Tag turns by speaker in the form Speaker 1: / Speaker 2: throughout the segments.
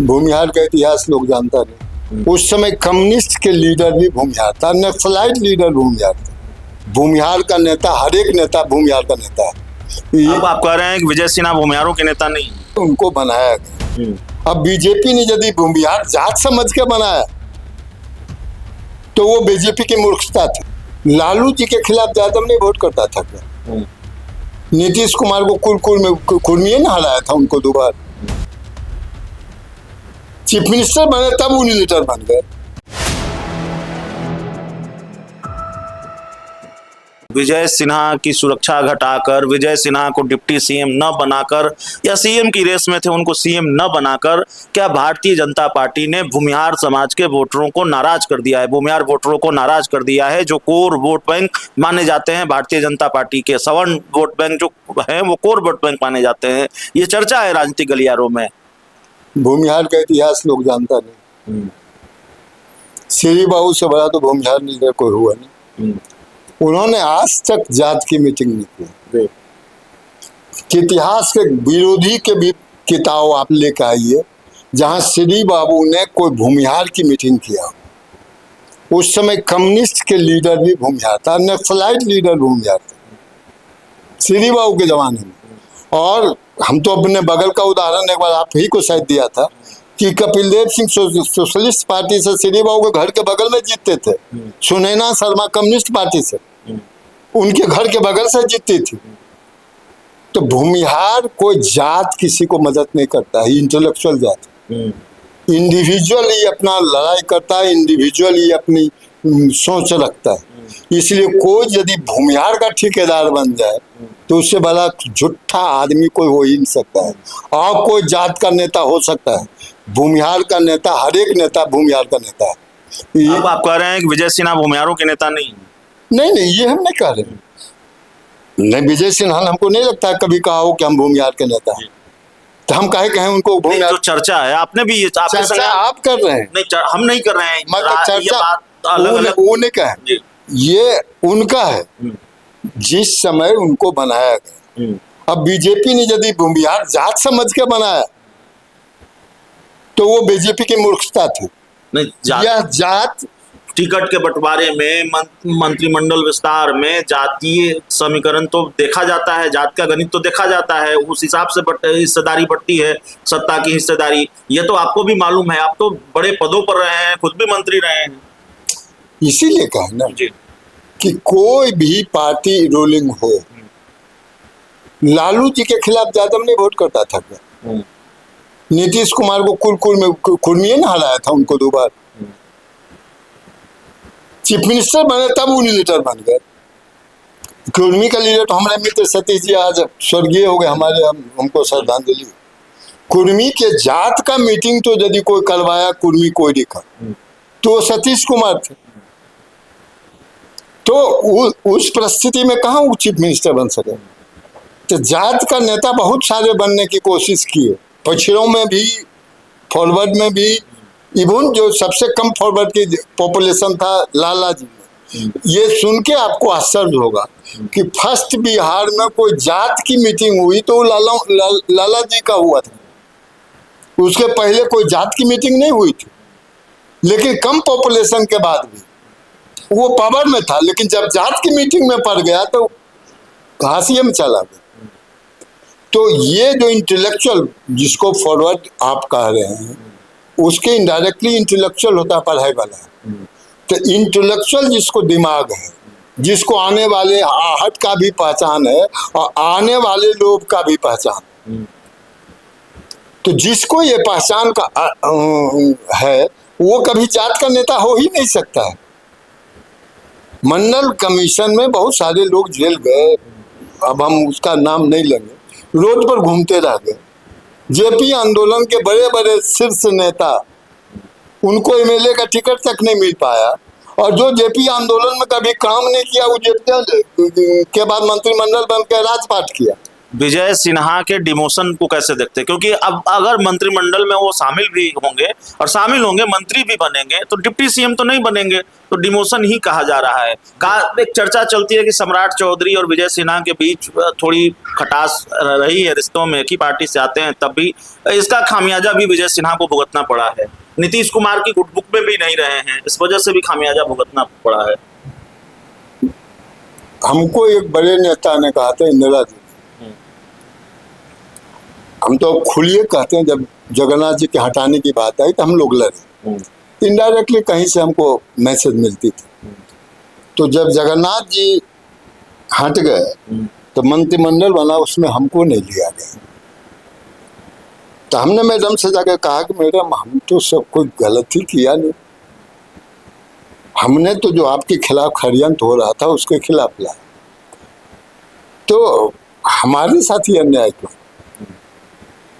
Speaker 1: भूमिहार का इतिहास लोग जानता नहीं। उस समय कम्युनिस्ट के लीडर भी भूमिहार था, नक्सलाइट लीडर भूमिहार था। भूमिहार का नेता, हर एक नेता भूमिहार का नेता है।
Speaker 2: अब आप कह रहे हैं कि विजय सिन्हा भूमिहारों के नेता नहीं,
Speaker 1: उनको बनाया गया। अब बीजेपी ने यदि भूमिहार जात समझ के बनाया तो वो बीजेपी की मूर्खता थी। लालू जी के खिलाफ यादव नहीं वोट करता था क्या? नीतीश कुमार को कुर्मी ने हराया था उनको दोबारा। चीफ मिनिस्टर बने तब यूनिलीडर बन गए।
Speaker 2: विजय सिन्हा की सुरक्षा घटाकर, विजय सिन्हा को डिप्टी सीएम न बनाकर, या सीएम की रेस में थे उनको सीएम न बनाकर, क्या भारतीय जनता पार्टी ने भूमिहार समाज के वोटरों को नाराज कर दिया है? भूमिहार वोटरों को नाराज कर दिया है, जो कोर वोट बैंक माने जाते हैं भारतीय जनता पार्टी के। सवर्ण वोट बैंक जो है वो कोर वोट बैंक माने जाते हैं। ये चर्चा है राजनीतिक गलियारों में।
Speaker 1: भूमिहार का इतिहास लोग जानता नहीं। श्री बाबू से बड़ा तो भूमिहार लीडर कोई हुआ नहीं। उन्होंने आज तक जात की मीटिंग नहीं की। इतिहास के विरोधी के भी किताब आप लेकर आइए जहां श्री बाबू ने कोई भूमिहार की मीटिंग किया। उस समय कम्युनिस्ट के लीडर भी भूमिहार था, नक्सलाइट लीडर भूमिहार था श्री बाबू के जमाने में। और हम तो अपने बगल का उदाहरण एक बार आप ही को शायद दिया था कि कपिल देव सिंह सोशलिस्ट पार्टी से श्री बाबू के घर के बगल में जीतते थे। सुनैना शर्मा कम्युनिस्ट पार्टी से उनके घर के बगल से जीतती थी। तो भूमिहार कोई जात किसी को मदद नहीं करता है, इंटेलेक्चुअल जात। इंडिविजुअल ही अपना लड़ाई करता है, इंडिविजुअल ही अपनी सोच रखता है। इसलिए कोई यदि भूमिहार का ठेकेदार बन जाए तो उससे बड़ा झूठा आदमी कोई हो ही नहीं सकता है। और कोई जात का नेता हो सकता है, भूमिहार का नेता, हर एक नेता भूमिहार का नेता है।
Speaker 2: अब आप कह रहे हैं कि विजय सिन्हा भूमिहारों के नेता नहीं?
Speaker 1: नहीं, ये हम नहीं कह रहे। नहीं, विजय सिन्हा हमको नहीं लगता कभी कहा हो कि हम भूमिहार के नेता हैं। तो हम काहे कहें उनको भूमिहार?
Speaker 2: जो चर्चा है, आपने भी
Speaker 1: चर्चा आप कर रहे हैं।
Speaker 2: नहीं, हम नहीं कर रहे हैं।
Speaker 1: मतलब चर्चा
Speaker 2: अलग
Speaker 1: वो नहीं कहे, ये उनका है जिस समय उनको बनाया गया। अब बीजेपी ने यदि भूमिहार जात समझ के बनाया तो वो बीजेपी की मूर्खता थी। यह जात
Speaker 2: टिकट के बंटवारे में, मंत्रिमंडल विस्तार में जातीय समीकरण तो देखा जाता है, जात का गणित तो देखा जाता है, उस हिसाब से हिस्सेदारी बढ़ती है, सत्ता की हिस्सेदारी। ये तो आपको भी मालूम है, आप तो बड़े पदों पर रहे हैं, खुद भी मंत्री रहे हैं।
Speaker 1: इसीलिए कहा ना कि कोई भी पार्टी रोलिंग हो, लालू जी के खिलाफ यादव नहीं वोट करता था क्या? नीतीश कुमार को कुर्मी ने हराया था उनको दोबारा। चीफ मिनिस्टर बने तब यूनिलीडर बन गए। कुर्मी का लीडर तो हमारे मित्र सतीश जी आज स्वर्गीय हो गए, हमारे हमको श्रद्धांजलि। कुर्मी के जात का मीटिंग तो यदि कोई करवाया, कुर्मी कोई दिखा तो सतीश कुमार थे। तो उस परिस्थिति में कहाँ वो चीफ मिनिस्टर बन सके? तो जात का नेता बहुत सारे बनने की कोशिश किए, पछड़ों में भी, फॉरवर्ड में भी। इवन जो सबसे कम फॉरवर्ड की पॉपुलेशन था लाला जी में। ये सुन के आपको आश्चर्य होगा कि फर्स्ट बिहार में कोई जात की मीटिंग हुई तो लाला जी का हुआ था। उसके पहले कोई जात की मीटिंग नहीं हुई थी। लेकिन कम पॉपुलेशन के बाद भी वो पावर में था, लेकिन जब जात की मीटिंग में पड़ गया तो हाशिए में चला गया। तो ये जो इंटेलेक्चुअल जिसको फॉरवर्ड आप कह रहे हैं, उसके इनडायरेक्टली इंटेलेक्चुअल होता है पढ़ाई वाला। तो इंटेलेक्चुअल जिसको दिमाग है, जिसको आने वाले आहट का भी पहचान है और आने वाले लोग का भी पहचान, तो जिसको ये पहचान का है वो कभी जात का नेता हो ही नहीं सकता है। मंडल कमीशन में बहुत सारे लोग जेल गए, अब हम उसका नाम नहीं लेंगे, रोड पर घूमते रह गए। जेपी आंदोलन के बड़े बड़े शीर्ष नेता, उनको एमएलए का टिकट तक नहीं मिल पाया। और जो जेपी आंदोलन में कभी काम नहीं किया, वो जेपी के बाद मंत्रिमंडल बन के राजपाट किया।
Speaker 2: विजय सिन्हा के डिमोशन को कैसे देखते हैं? क्योंकि अब अगर मंत्रिमंडल में वो शामिल भी होंगे और शामिल होंगे, मंत्री भी बनेंगे, तो डिप्टी सीएम तो नहीं बनेंगे, तो डिमोशन ही कहा जा रहा है। एक चर्चा चलती है कि सम्राट चौधरी और विजय सिन्हा के बीच थोड़ी खटास रही है रिश्तों में, एक ही पार्टी से आते हैं, तब भी इसका खामियाजा भी विजय सिन्हा को भुगतना पड़ा है। नीतीश कुमार की गुटबुक में भी नहीं रहे हैं, इस वजह से भी खामियाजा भुगतना पड़ा है।
Speaker 1: हमको एक बड़े नेता ने कहा था, इंदिरा जी, हम तो खुलिए कहते हैं, जब जगन्नाथ जी के हटाने की बात आई तो हम लोग लड़े, इनडायरेक्टली कहीं से हमको मैसेज मिलती थी। तो जब जगन्नाथ जी हट गए तो मंत्रिमंडल बना, उसमें हमको नहीं लिया गया। तो हमने मैडम से जाकर कहा कि मैडम हम तो सब कुछ गलत ही किया नहीं, हमने तो जो आपके खिलाफ षड्यंत्र हो रहा था उसके खिलाफ लाया, तो हमारे साथ ही अन्याय क्यों?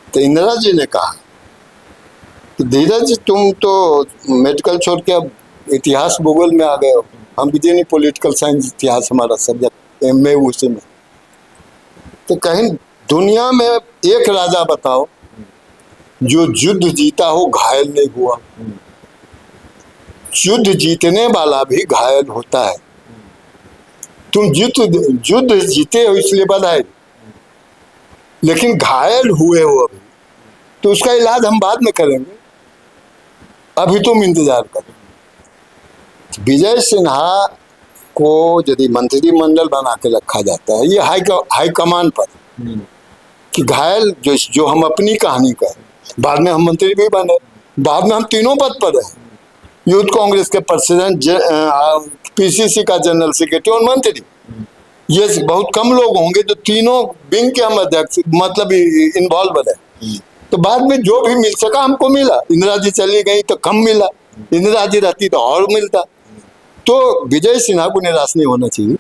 Speaker 1: तो इंदिरा जी ने कहा कि धीरज तुम तो मेडिकल छोड़ के अब इतिहास भूगोल में आ गए हो, हम भी नहीं, पॉलिटिकल साइंस इतिहास हमारा सब्जेक्ट, MA उसी में। तो कहीं दुनिया में एक राजा बताओ जो युद्ध जीता हो घायल नहीं हुआ। युद्ध जीतने वाला भी घायल होता है। तुम युद्ध जीते हो इसलिए बधाई, लेकिन घायल हुए हो अभी, तो उसका इलाज हम बाद में करेंगे, अभी तुम इंतजार करो। विजय सिन्हा को यदि मंत्रिमंडल बना के रखा जाता है, ये हाई कमान पर, कि घायल जो हम अपनी कहानी का, बाद में हम मंत्री भी बने, बाद में हम तीनों पद पर रहे, यूथ कांग्रेस के प्रेसिडेंट, PCC का जनरल सेक्रेटरी और मंत्री। ये बहुत कम लोग होंगे जो तीनों विंग के हम अध्यक्ष, मतलब इन्वॉल्व रहे। तो बाद में जो भी मिल सका हमको मिला। इंदिरा जी चली गई तो कम मिला, इंदिरा जी रहती तो और मिलता। तो विजय सिन्हा को निराश नहीं होना चाहिए।